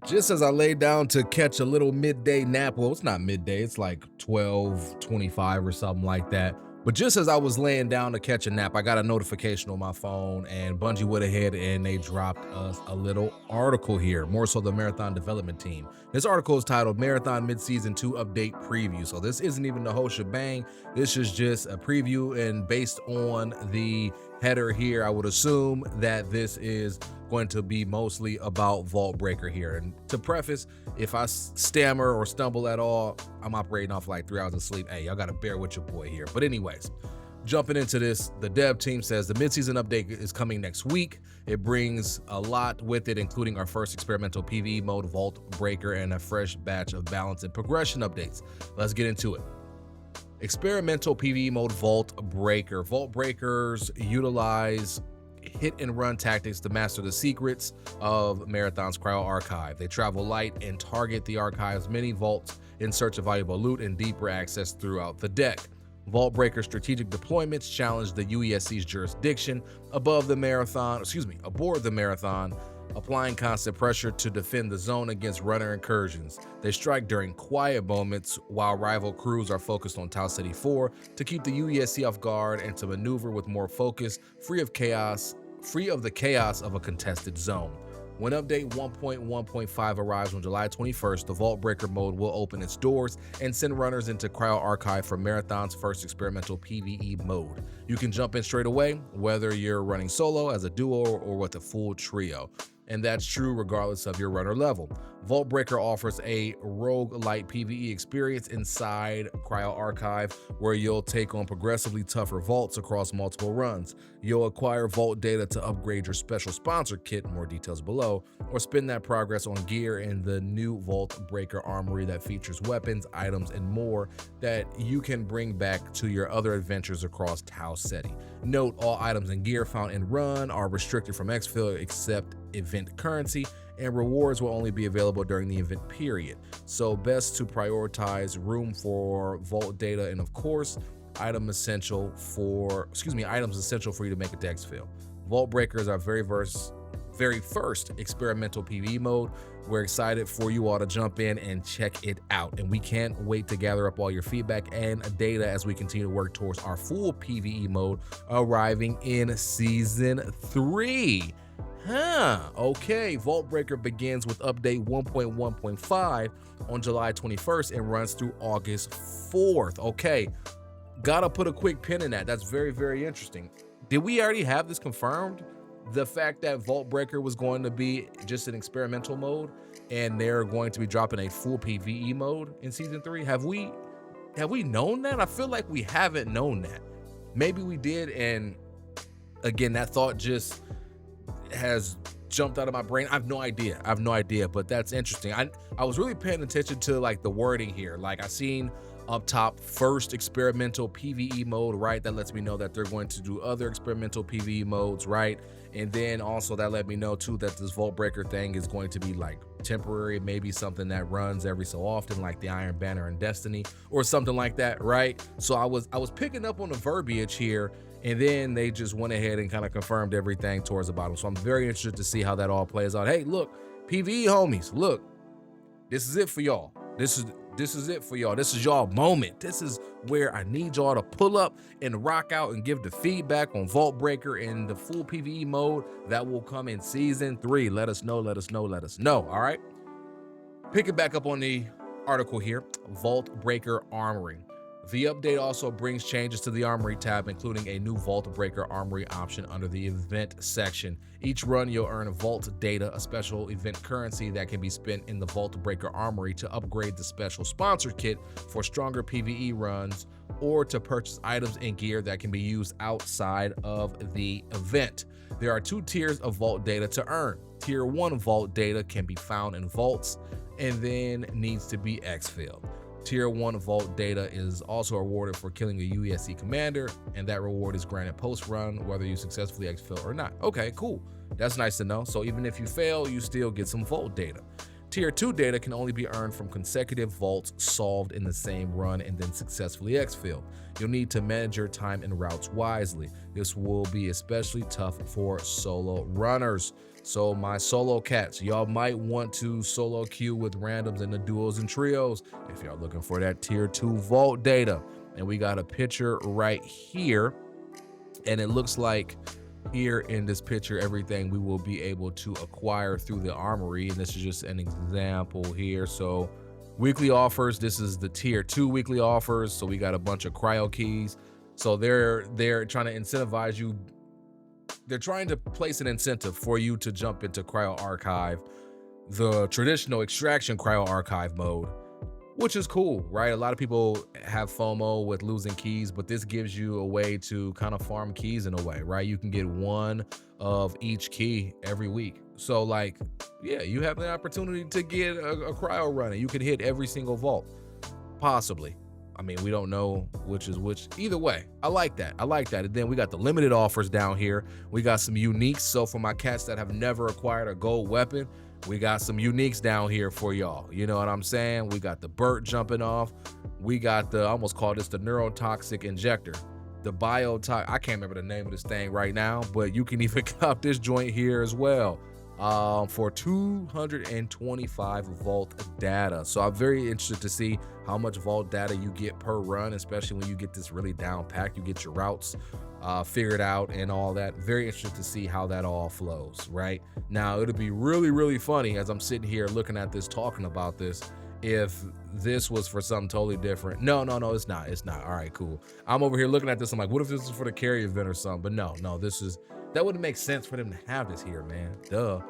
Just as I lay down to catch a little midday nap, well, it's not midday, it's like 12:25 or something like that. But just as I was laying down to catch a nap, I got a notification on my phone, and Bungie went ahead and they dropped us a little article here, more so the Marathon development team. This article is titled Marathon Midseason 2 Update Preview. So this isn't even the whole shebang. This is just a preview, and based on the header here, I would assume that this is going to be mostly about Vault Breaker here. And to preface, if I stammer or stumble at all, I'm operating off like 3 hours of sleep. Hey, y'all gotta bear with your boy here. But anyways, jumping into this, the dev team says the mid-season update is coming next week. It brings a lot with it, including our first experimental PvE mode, Vault Breaker, and a fresh batch of balance and progression updates. Let's get into it. Experimental PvE mode, Vault Breaker. Vault Breakers utilize hit and run tactics to master the secrets of Marathon's Cryo Archive. They travel light and target the archive's many vaults in search of valuable loot and deeper access throughout the deck. Vault Breaker strategic deployments challenge the UESC's jurisdiction aboard the Marathon, applying constant pressure to defend the zone against runner incursions. They strike during quiet moments while rival crews are focused on Tau City 4 to keep the UESC off guard and to maneuver with more focus, free of the chaos of a contested zone. When update 1.1.5 arrives on July 21st, the Vault Breaker mode will open its doors and send runners into Cryo Archive for Marathon's first experimental PvE mode. You can jump in straight away, whether you're running solo, as a duo, or with a full trio. And that's true regardless of your runner level. Vault Breaker offers a roguelite PvE experience inside Cryo Archive, where you'll take on progressively tougher vaults across multiple runs. You'll acquire vault data to upgrade your special sponsor kit, more details below, or spend that progress on gear in the new Vault Breaker Armory that features weapons, items, and more that you can bring back to your other adventures across Tau Ceti. Note, all items and gear found in run are restricted from exfil except event currency, and rewards will only be available during the event period. So best to prioritize room for vault data and, of course, items essential for you to make it to exfil. Vault Breakers are very first experimental PvE mode. We're excited for you all to jump in and check it out, and we can't wait to gather up all your feedback and data as we continue to work towards our full PvE mode arriving in Season 3. Okay, Vault Breaker begins with update 1.1.5 on July 21st and runs through August 4th. Okay, gotta put a quick pin in that. That's very, very interesting. Did we already have this confirmed? The fact that Vault Breaker was going to be just an experimental mode and they're going to be dropping a full PvE mode in Season 3? Have we known that? I feel like we haven't known that. Maybe we did, and again, that thought just has jumped out of my brain. I have no idea, but that's interesting. I was really paying attention to like the wording here. Like I seen up top, first experimental PvE mode, right? That lets me know that they're going to do other experimental PvE modes, right? And then also that let me know too that this Vault Breaker thing is going to be like temporary, maybe something that runs every so often, like the Iron Banner and Destiny or something like that, right? So I was picking up on the verbiage here, and then they just went ahead and kind of confirmed everything towards the bottom. So I'm very interested to see how that all plays out. Hey, look, PvE homies, look, this is it for y'all. This is it for y'all. This is y'all moment. This is where I need y'all to pull up and rock out and give the feedback on Vault Breaker in the full PvE mode that will come in Season 3. Let us know. All right. Pick it back up on the article here. Vault Breaker Armory. The update also brings changes to the Armory tab, including a new Vault Breaker Armory option under the event section. Each run, you'll earn Vault data, a special event currency that can be spent in the Vault Breaker Armory to upgrade the special sponsor kit for stronger PvE runs, or to purchase items and gear that can be used outside of the event. There are 2 tiers of Vault data to earn. Tier 1 Vault data can be found in vaults and then needs to be exfilled. Tier 1 Vault data is also awarded for killing a UESC commander, and that reward is granted post-run, whether you successfully exfil or not. Okay, cool. That's nice to know. So even if you fail, you still get some Vault data. Tier 2 data can only be earned from consecutive vaults solved in the same run and then successfully exfilled. You'll need to manage your time and routes wisely. This will be especially tough for solo runners. So my solo cats, y'all might want to solo queue with randoms and the duos and trios if y'all looking for that tier 2 vault data. And we got a picture right here, and it looks like here in this picture everything we will be able to acquire through the Armory, and this is just an example here. So weekly offers, this is the tier 2 weekly offers. So we got a bunch of cryo keys. So they're trying to incentivize you. They're trying to place an incentive for you to jump into Cryo Archive, the traditional extraction Cryo Archive mode, which is cool, right? A lot of people have FOMO with losing keys, but this gives you a way to kind of farm keys in a way, right? You can get one of each key every week. So like, yeah, you have the opportunity to get a cryo running. You can hit every single vault, possibly. I mean, we don't know which is which. Either way, I like that. I like that. And then we got the limited offers down here. We got some uniques. So for my cats that have never acquired a gold weapon, we got some uniques down here for y'all. You know what I'm saying? We got the Burt jumping off. We got the, I almost call this the neurotoxic injector. The biotox, I can't remember the name of this thing right now, but you can even cop this joint here as well. For 225 vault data. So I'm very interested to see how much vault data you get per run, especially when you get this really down packed. You get your routes figured out and all that. Very interested to see how that all flows, right? Now, it'll be really, really funny as I'm sitting here looking at this, talking about this, if this was for something totally different. No, it's not. It's not. All right, cool. I'm over here looking at this. I'm like, what if this is for the carry event or something? But no, this is, that wouldn't make sense for them to have this here, man. Duh.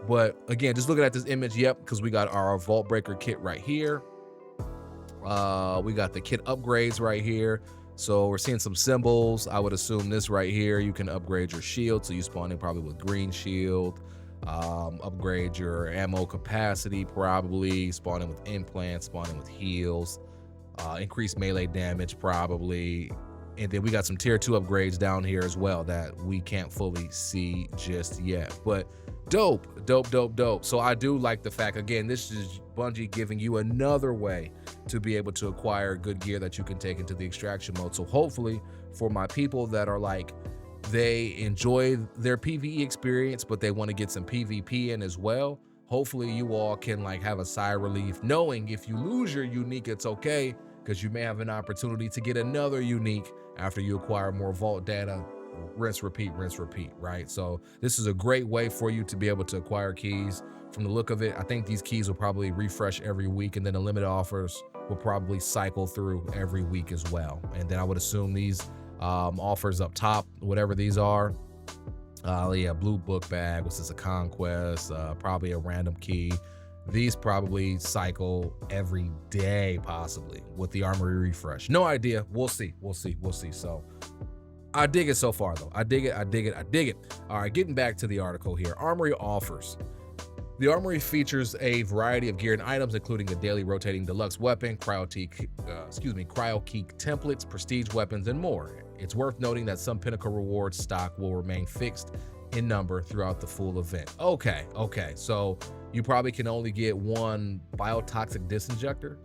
But again, just looking at this image, yep, because we got our Vault Breaker kit right here. We got the kit upgrades right here. So we're seeing some symbols. I would assume this right here, you can upgrade your shield. So you spawn in probably with green shield. Upgrade your ammo capacity, probably. Spawn in with implants, spawn in with heals. Increase melee damage, probably. And then we got some tier 2 upgrades down here as well that we can't fully see just yet. But dope. So I do like the fact, again, this is Bungie giving you another way to be able to acquire good gear that you can take into the extraction mode. So hopefully for my people that are like, they enjoy their PvE experience, but they want to get some PvP in as well, hopefully you all can like have a sigh of relief knowing if you lose your unique, it's okay, because you may have an opportunity to get another unique after you acquire more vault data. Rinse, repeat, right? So this is a great way for you to be able to acquire keys. From the look of it, I think these keys will probably refresh every week, and then the limited offers will probably cycle through every week as well. And then I would assume these offers up top, whatever these are, yeah, blue book bag, which is a conquest, probably a random key. These probably cycle every day, possibly, with the Armory refresh. No idea. We'll see. So I dig it so far, though. I dig it. All right, getting back to the article here. Armory offers. The Armory features a variety of gear and items, including a daily rotating deluxe weapon, cryo key templates, prestige weapons, and more. It's worth noting that some pinnacle rewards stock will remain fixed in number throughout the full event. Okay. So you probably can only get one biotoxic disinjector.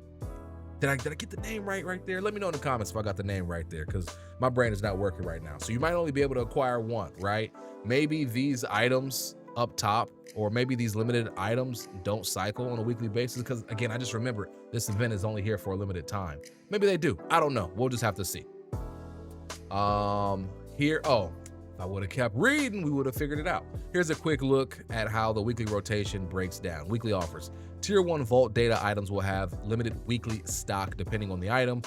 Did I get the name right there? Let me know in the comments if I got the name right there, because my brain is not working right now. So you might only be able to acquire one, right? Maybe these items up top, or maybe these limited items don't cycle on a weekly basis, because again, I just remember this event is only here for a limited time. Maybe they do. I don't know. We'll just have to see. Here, oh, if I would have kept reading, we would have figured it out. Here's a quick look at how the weekly rotation breaks down. Weekly offers. Tier 1 vault data items will have limited weekly stock depending on the item,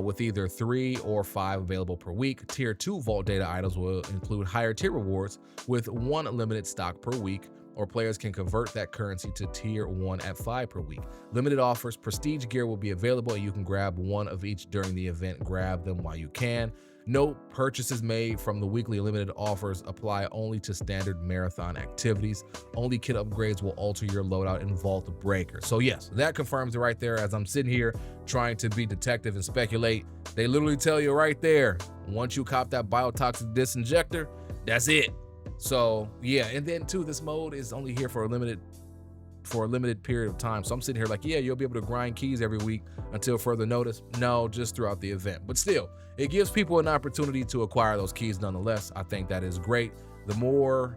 with either 3 or 5 available per week. Tier 2 vault data items will include higher tier rewards with 1 limited stock per week, or players can convert that currency to tier 1 at 5 per week. Limited offers. Prestige gear will be available, and you can grab one of each during the event. Grab them while you can. No purchases made from the weekly limited offers apply only to standard marathon activities. Only kit upgrades will alter your loadout in Vault Breaker. So yes, that confirms it right there. As I'm sitting here trying to be detective and speculate, they literally tell you right there, once you cop that biotoxic disinjector, that's it. So yeah, and then too, this mode is only here for a limited period of time. So I'm sitting here like, yeah, you'll be able to grind keys every week until further notice. No, just throughout the event. But still, it gives people an opportunity to acquire those keys nonetheless. I think that is great. The more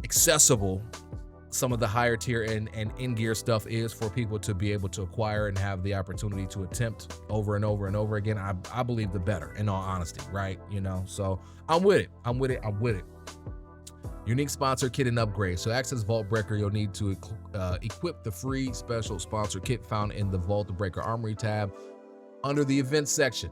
accessible some of the higher tier and in-gear stuff is for people to be able to acquire and have the opportunity to attempt over and over and over again, I believe the better, in all honesty, right? You know, so I'm with it. Unique sponsor kit and upgrade. So access Vault Breaker, you'll need to equip the free special sponsor kit found in the Vault Breaker Armory tab under the events section.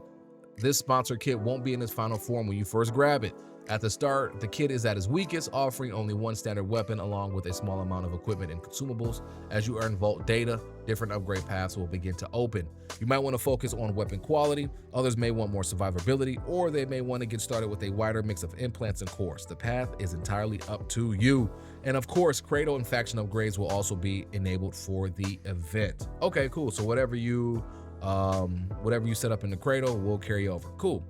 This sponsor kit won't be in its final form when you first grab it. At the start, the kit is at its weakest, offering only one standard weapon along with a small amount of equipment and consumables. As you earn Vault data, different upgrade paths will begin to open. You might want to focus on weapon quality, others may want more survivability, or they may want to get started with a wider mix of implants and cores. The path is entirely up to you. And of course, Cradle and faction upgrades will also be enabled for the event. Okay, cool. So whatever you set up in the Cradle will carry over. Cool.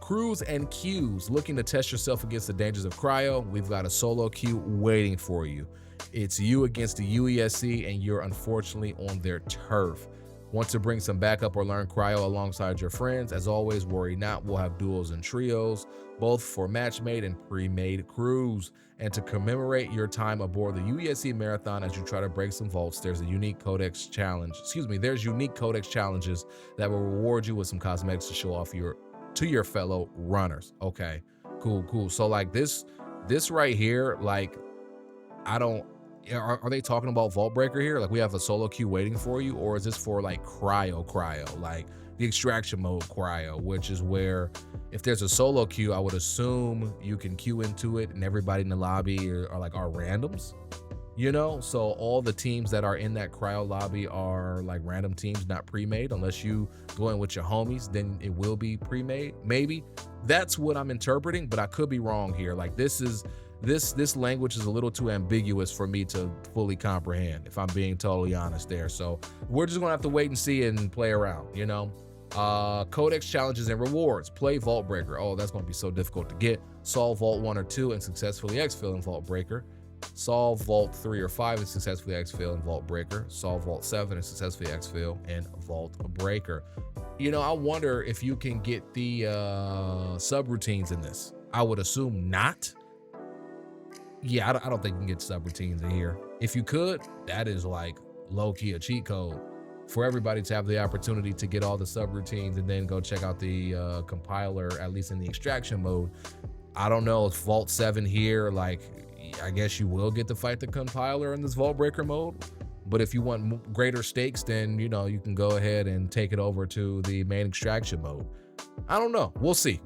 Crews and queues. Looking to test yourself against the dangers of Cryo? We've got a solo queue waiting for you. It's you against the UESC, and you're unfortunately on their turf. Want to bring some backup or learn Cryo alongside your friends? As always, worry not. We'll have duos and trios, both for match-made and pre-made crews. And to commemorate your time aboard the UESC Marathon as you try to break some vaults, there's unique codex challenges that will reward you with some cosmetics to show off to your fellow runners. Okay, cool. So like this right here, like are they talking about Vault Breaker here? Like we have a solo queue waiting for you, or is this for like cryo, like the extraction mode cryo, which is where if there's a solo queue, I would assume you can queue into it and everybody in the lobby are randoms, you know? So all the teams that are in that cryo lobby are like random teams, not pre-made. Unless you go in with your homies, then it will be pre-made. Maybe that's what I'm interpreting, but I could be wrong here. Like this language is a little too ambiguous for me to fully comprehend, if I'm being totally honest there. So we're just gonna have to wait and see and play around, you know? Codex challenges and rewards. Play Vault Breaker. Oh, that's gonna be so difficult to get. Solve Vault 1 or 2 and successfully exfil in Vault Breaker. Solve Vault 3 or 5 and successfully exfil in Vault Breaker. Solve Vault 7 and successfully exfil in Vault Breaker. You know, I wonder if you can get the subroutines in this. I would assume not. Yeah, I don't think you can get subroutines in here. If you could, that is like low-key a cheat code for everybody to have the opportunity to get all the subroutines and then go check out the compiler, at least in the extraction mode. I don't know, it's Vault 7 here, like I guess you will get to fight the compiler in this Vault Breaker mode. But if you want greater stakes, then you know you can go ahead and take it over to the main extraction mode. I don't know. We'll see.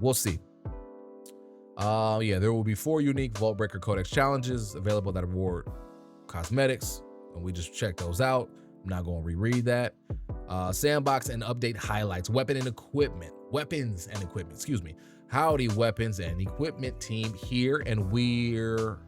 Yeah, there will be 4 unique Vault Breaker Codex challenges available that reward cosmetics, and we just checked those out. I'm not going to reread that. Sandbox and update highlights. Weapons and equipment, excuse me. Howdy, weapons and equipment team here, and we're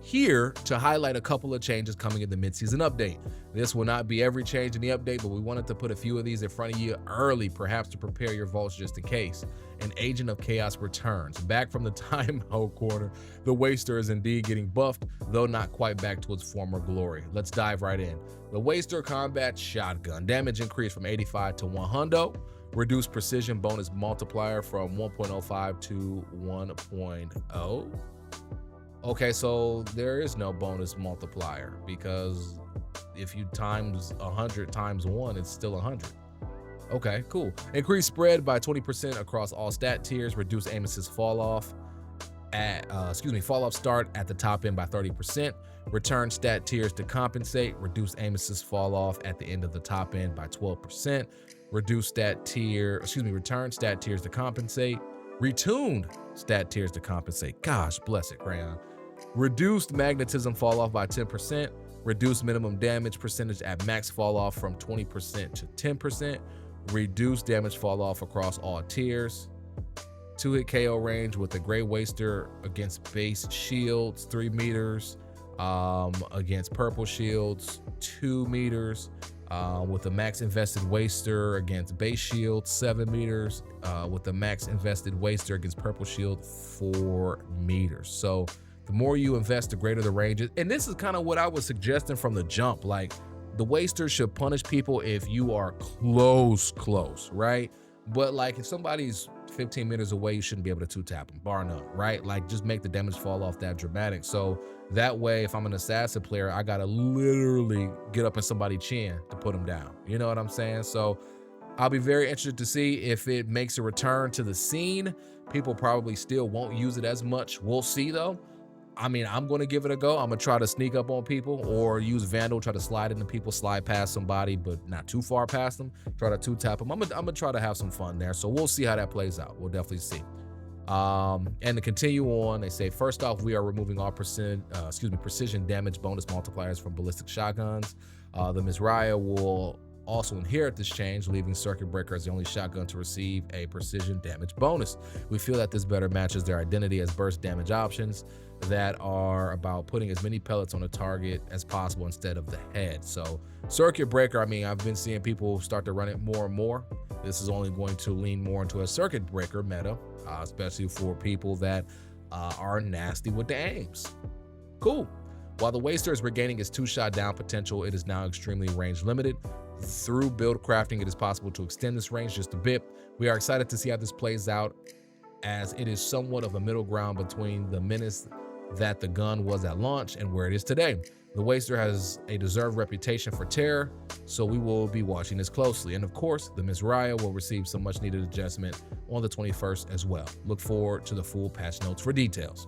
here to highlight a couple of changes coming in the mid-season update. This will not be every change in the update, but we wanted to put a few of these in front of you early, perhaps to prepare your vaults just in case. An Agent of Chaos returns. Back from the timeout corner, the Waster is indeed getting buffed, though not quite back to its former glory. Let's dive right in. The Waster Combat Shotgun. Damage increased from 85 to 100. Reduced precision bonus multiplier from 1.05 to 1.0. Okay, so there is no bonus multiplier because if you times 100 times 1, it's still 100. Okay, cool. Increased spread by 20% across all stat tiers. Reduce aim assist fall off start at the top end by 30%. Return stat tiers to compensate. Reduce aim assist fall off at the end of the top end by 12%. Return stat tiers to compensate. Retuned stat tiers to compensate. Gosh, bless it, Crayon. Reduced magnetism fall off by 10%. Reduced minimum damage percentage at max fall off from 20% to 10%. Reduced damage fall off across all tiers. 2-hit KO range with the Gray Waster against base shields, 3 meters. Against purple shields, 2 meters. With the max invested Waster against base shield, 7 meters. With the max invested Waster against purple shield, 4 meters. So the more you invest, the greater the range is. And this is kind of what I was suggesting from the jump. Like the Waster should punish people if you are close, right? But like if somebody's 15 meters away, you shouldn't be able to two-tap them, bar none, right? Like just make the damage fall off that dramatic. So that way, if I'm an assassin player, I gotta literally get up in somebody's chin to put them down. You know what I'm saying? So I'll be very interested to see if it makes a return to the scene. People probably still won't use it as much. We'll see though. I mean, I'm going to give it a go. I'm going to try to sneak up on people or use Vandal, try to slide into people, slide past somebody, but not too far past them. Try to two-tap them. I'm going to try to have some fun there. So we'll see how that plays out. We'll definitely see. And to continue on, they say, first off, we are removing all precision damage bonus multipliers from ballistic shotguns. The Mizraya will also inherit this change, leaving Circuit Breaker as the only shotgun to receive a precision damage bonus. We feel that this better matches their identity as burst damage options that are about putting as many pellets on a target as possible instead of the head. So Circuit Breaker, I mean, I've been seeing people start to run it more and more. This is only going to lean more into a Circuit Breaker meta, especially for people that are nasty with the aims. Cool. While the Waster is regaining its 2-shot down potential, it is now extremely range limited. Through build crafting, it is possible to extend this range just a bit. We are excited to see how this plays out, as it is somewhat of a middle ground between the menace that the gun was at launch and where it is today. The Waster has a deserved reputation for terror, so we will be watching this closely. And of course, the Mizraya will receive some much needed adjustment on the 21st as well. Look forward to the full patch notes for details.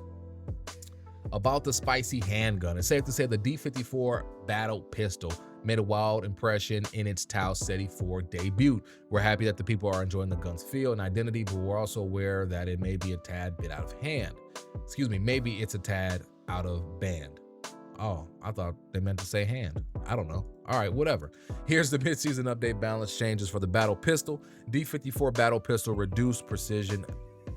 About the spicy handgun, it's safe to say the D54 Battle Pistol made a wild impression in its Tau Ceti 4 debut. We're happy that the people are enjoying the gun's feel and identity, but we're also aware that it may be a tad bit out of hand. Maybe it's a tad out of band. Oh, I thought they meant to say hand. I don't know. All right, whatever. Here's the mid-season update balance changes for the Battle Pistol. D54 Battle Pistol reduced precision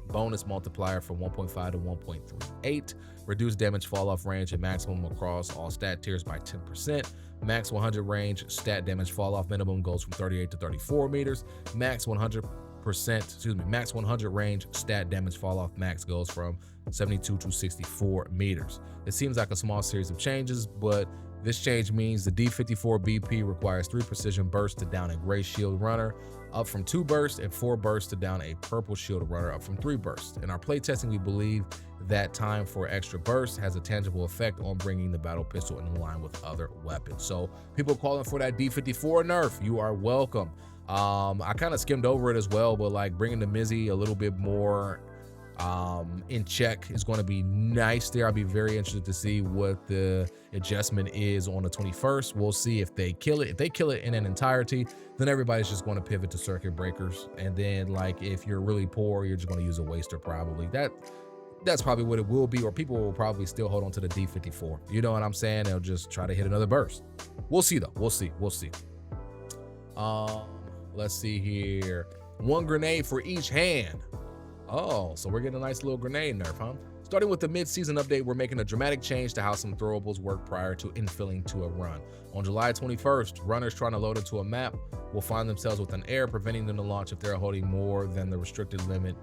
bonus multiplier from 1.5 to 1.38. Reduced damage fall off range and maximum across all stat tiers by 10%. Max 100 range stat damage fall off minimum goes from 38 to 34 meters. Max 100 range stat damage fall off max goes from 72 to 64 meters. It seems like a small series of changes, but this change means the D54 BP requires 3 precision bursts to down a gray shield runner, up from 2 bursts, and 4 bursts to down a purple shield runner, up from 3 bursts. In our playtesting, we believe that time for extra bursts has a tangible effect on bringing the Battle Pistol in line with other weapons. So people calling for that D54 nerf, you are welcome. I kind of skimmed over it as well, but like bringing the Mizzy a little bit more in check is going to be nice there. I'll be very interested to see what the adjustment is on the 21st. We'll see if they kill it. If they kill it in an entirety, then everybody's just going to pivot to circuit breakers. And then like if you're really poor, you're just going to use a Waster probably. That's probably what it will be, or people will probably still hold on to the D54. You know what I'm saying? They'll just try to hit another burst. We'll see though. We'll see. Let's see here. 1 grenade for each hand. Oh, so we're getting a nice little grenade nerf, huh? Starting with the mid-season update, we're making a dramatic change to how some throwables work prior to infilling to a run. On July 21st, runners trying to load into a map will find themselves with an error preventing them to launch if they're holding more than the restricted limit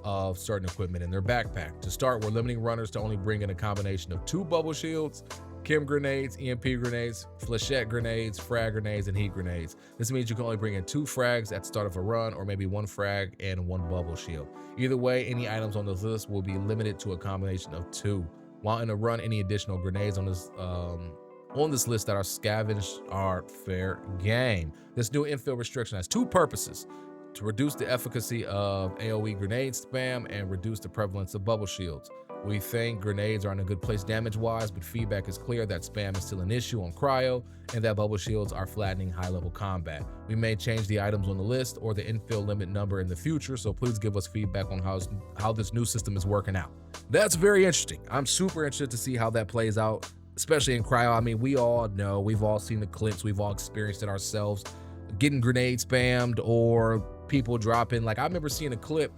of certain equipment in their backpack. To start, we're limiting runners to only bring in a combination of 2 bubble shields, chem grenades, EMP grenades, flechette grenades, frag grenades, and heat grenades. This means you can only bring in 2 frags at the start of a run, or maybe 1 frag and 1 bubble shield. Either way, any items on this list will be limited to a combination of 2. While in a run, any additional grenades on this list that are scavenged are fair game. This new infill restriction has 2 purposes: to reduce the efficacy of AoE grenade spam and reduce the prevalence of bubble shields. We think grenades are in a good place damage-wise, but feedback is clear that spam is still an issue on Cryo and that bubble shields are flattening high-level combat. We may change the items on the list or the infill limit number in the future, so please give us feedback on how this new system is working out. That's very interesting. I'm super interested to see how that plays out, especially in Cryo. I mean, we all know, we've all seen the clips, we've all experienced it ourselves, getting grenade spammed or people dropping. Like, I remember seeing a clip,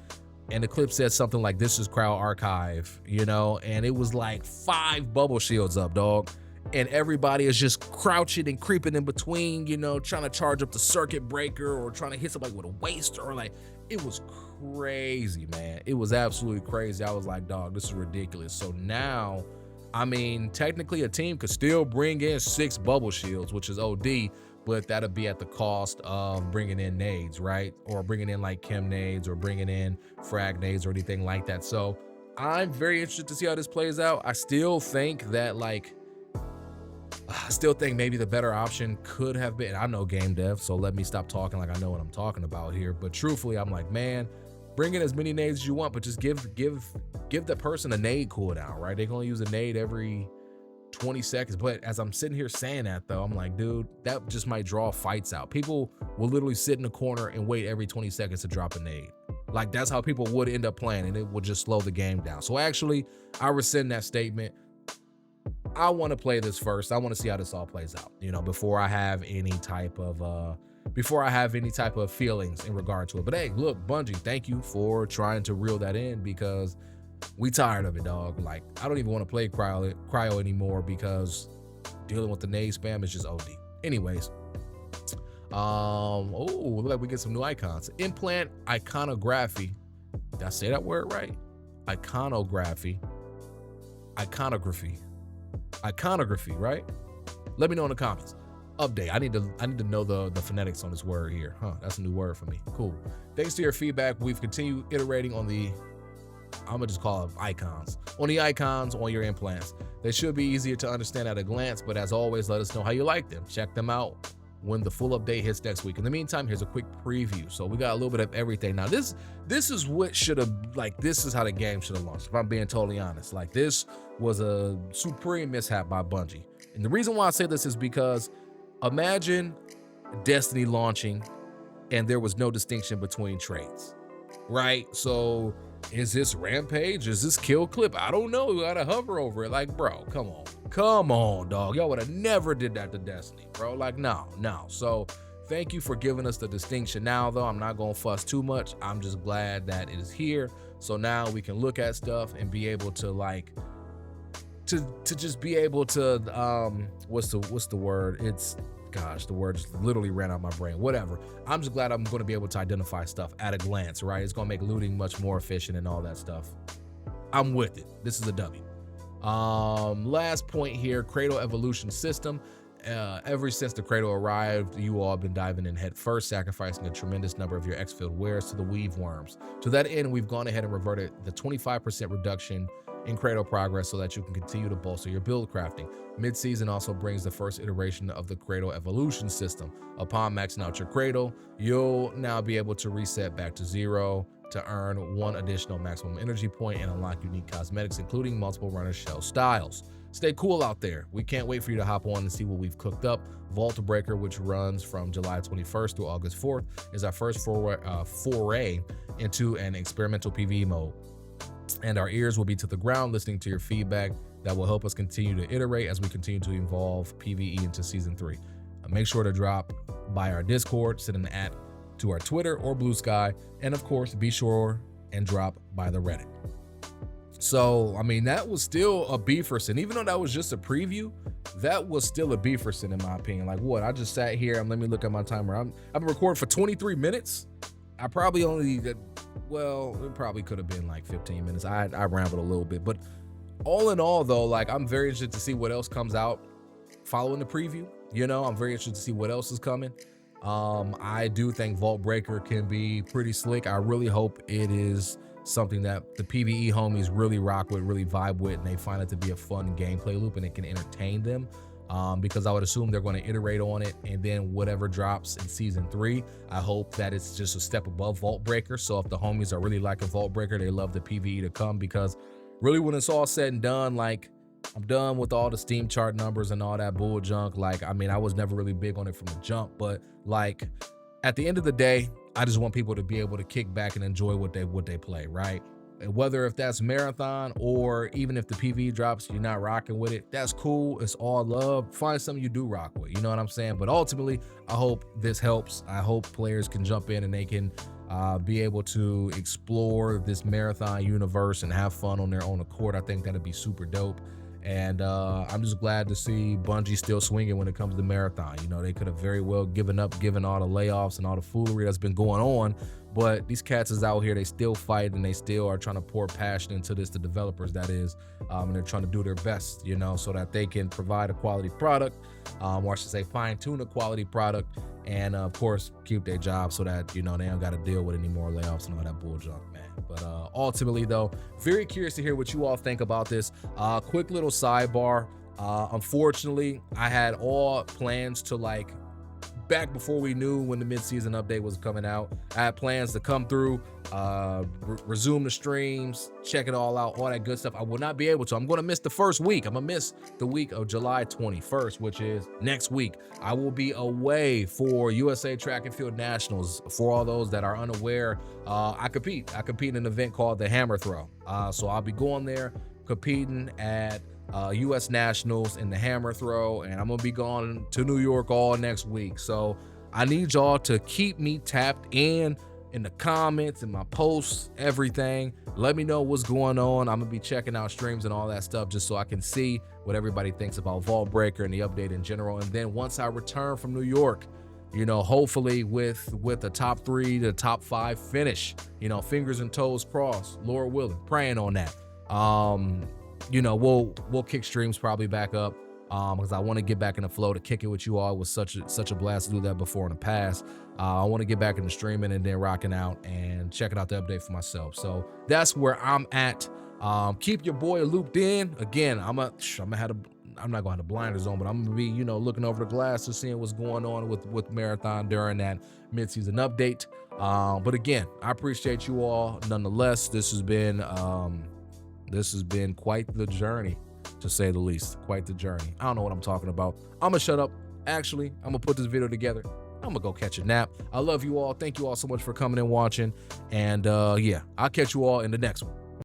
and the clip said something like, "This is Cryo Archive," you know, and it was like 5 bubble shields up, dog. And everybody is just crouching and creeping in between, you know, trying to charge up the circuit breaker or trying to hit somebody with a waster. Or like, it was crazy, man. It was absolutely crazy. I was like, dog, this is ridiculous. So now I mean, technically a team could still bring in 6 bubble shields, which is OD, but that'll be at the cost of bringing in nades, right? Or bringing in like chem nades or bringing in frag nades or anything like that. So I'm very interested to see how this plays out. I still think that maybe the better option could have been, I'm no game dev, so let me stop talking like I know what I'm talking about here. But truthfully, I'm like, man, bring in as many nades as you want, but just give the person a nade cooldown, right? They can only use a nade every 20 seconds. But as I'm sitting here saying that though, I'm like, dude, that just might draw fights out. People will literally sit in the corner and wait every 20 seconds to drop a nade. Like that's how people would end up playing, and it would just slow the game down. So actually, I rescind that statement. I want to play this first. I want to see how this all plays out, you know, before I have any type of feelings in regard to it. But hey, look, Bungie, thank you for trying to reel that in, because we tired of it, dog. Like, I don't even want to play cryo anymore, because dealing with the nade spam is just OD. Anyways, look like we get some new icons. Implant iconography. Did I say that word right? Iconography, right? Let me know in the comments. Update. I need to know the phonetics on this word here. That's a new word for me. Cool. Thanks to your feedback, we've continued iterating on the, I'm gonna just call it icons. On the icons on your implants. They should be easier to understand at a glance, but as always, let us know how you like them. Check them out when the full update hits next week. In the meantime, here's a quick preview. So we got a little bit of everything. Now this is what should have, like, this is how the game should have launched, if I'm being totally honest. Like, this was a supreme mishap by Bungie. And the reason why I say this is because imagine Destiny launching and there was no distinction between trades, right? So is this Rampage? Is this Kill Clip? I don't know. We gotta hover over it. Like, bro, come on, dog. Y'all would have never did that to Destiny, bro. Like, no. So thank you for giving us the distinction now, though. I'm not gonna fuss too much. I'm just glad that it is here. So now we can look at stuff and be able to, like, to just be able to, what's the word? The word just literally ran out of my brain. Whatever. I'm just glad I'm going to be able to identify stuff at a glance, right? It's going to make looting much more efficient and all that stuff. I'm with it. This is a W. Last point here, Cradle evolution system. Ever since the Cradle arrived, you all have been diving in head first, sacrificing a tremendous number of your X-Field wares to the weave worms. To that end, we've gone ahead and reverted the 25% reduction in Cradle progress so that you can continue to bolster your build crafting. Midseason also brings the first iteration of the Cradle evolution system. Upon maxing out your Cradle, you'll now be able to reset back to 0 to earn 1 additional maximum energy point and unlock unique cosmetics, including multiple runner shell styles. Stay cool out there. We can't wait for you to hop on and see what we've cooked up. Vault Breaker, which runs from July 21st through August 4th, is our first foray into an experimental PvE mode. And our ears will be to the ground listening to your feedback that will help us continue to iterate as we continue to evolve PvE into Season 3. Make sure to drop by our Discord, send an @ to our Twitter or Blue Sky, and of course, be sure and drop by the Reddit. So, I mean, that was still a beeferson. Even though that was just a preview, that was still a beeferson in my opinion. Like, what? I just sat here and let me look at my timer. I've been recording for 23 minutes. I probably only, well, it probably could have been like 15 minutes. I rambled a little bit, but all in all though, like, I'm very interested to see what else comes out following the preview. You know, I'm very interested to see what else is coming. I do think Vault Breaker can be pretty slick. I really hope it is something that the PvE homies really rock with, really vibe with, and they find it to be a fun gameplay loop and it can entertain them. Because I would assume they're going to iterate on it, and then whatever drops in Season 3, I hope that it's just a step above Vault Breaker. So if the homies are really liking Vault Breaker, they love the PvE to come, because really when it's all said and done, like, I'm done with all the Steam chart numbers and all that bull junk. Like, I mean, I was never really big on it from the jump, but like, at the end of the day, I just want people to be able to kick back and enjoy what they play, right? And whether if that's marathon or even if the PvE drops, you're not rocking with it, that's cool. It's all love. Find something you do rock with, you know what I'm saying? But ultimately, I hope this helps. I hope players can jump in and they can be able to explore this marathon universe and have fun on their own accord. I think that'd be super dope. And I'm just glad to see Bungie still swinging when it comes to marathon. You know, they could have very well given up, given all the layoffs and all the foolery that's been going on. but these cats is out here, they still fight, and they still are trying to pour passion into this, the developers that is, and they're trying to do their best, you know, so that they can provide a quality product, or I should say fine-tune a quality product, and of course keep their job so that, you know, they don't got to deal with any more layoffs and all that bull junk, man. But ultimately though, very curious to hear what you all think about this. Quick little sidebar. Unfortunately, I had all plans to, like, back before we knew when the mid-season update was coming out, I had plans to come through, resume the streams, check it all out, all that good stuff. I will not be able to. I'm going to miss the first week. I'm going to miss the week of July 21st, which is next week. I will be away for USA Track and Field Nationals. For all those that are unaware, I compete in an event called the Hammer Throw. So I'll be going there competing at US Nationals in the Hammer Throw, and I'm gonna be going to New York all next week. So I need y'all to keep me tapped in the comments and my posts, everything. Let me know what's going on. I'm gonna be checking out streams and all that stuff just so I can see what everybody thinks about Vault Breaker and the update in general. And then once I return from New York, you know, hopefully with the top 3 to top 5 finish, you know, fingers and toes crossed, Lord willing, praying on that. You know, we'll kick streams probably back up, because I want to get back in the flow to kick it with you all. It was such a blast to do that before in the past. I want to get back into streaming and then rocking out and checking out the update for myself. So that's where I'm at. Keep your boy looped in. Again, I'm not gonna have the blinders on, but I'm gonna be, you know, looking over the glasses, seeing what's going on with Marathon during that mid-season update. But again, I appreciate you all nonetheless. This has been quite the journey, to say the least. Quite the journey. I don't know what I'm talking about. I'm gonna shut up. Actually, I'm gonna put this video together. I'm gonna go catch a nap. I love you all. Thank you all so much for coming and watching. And yeah, I'll catch you all in the next one.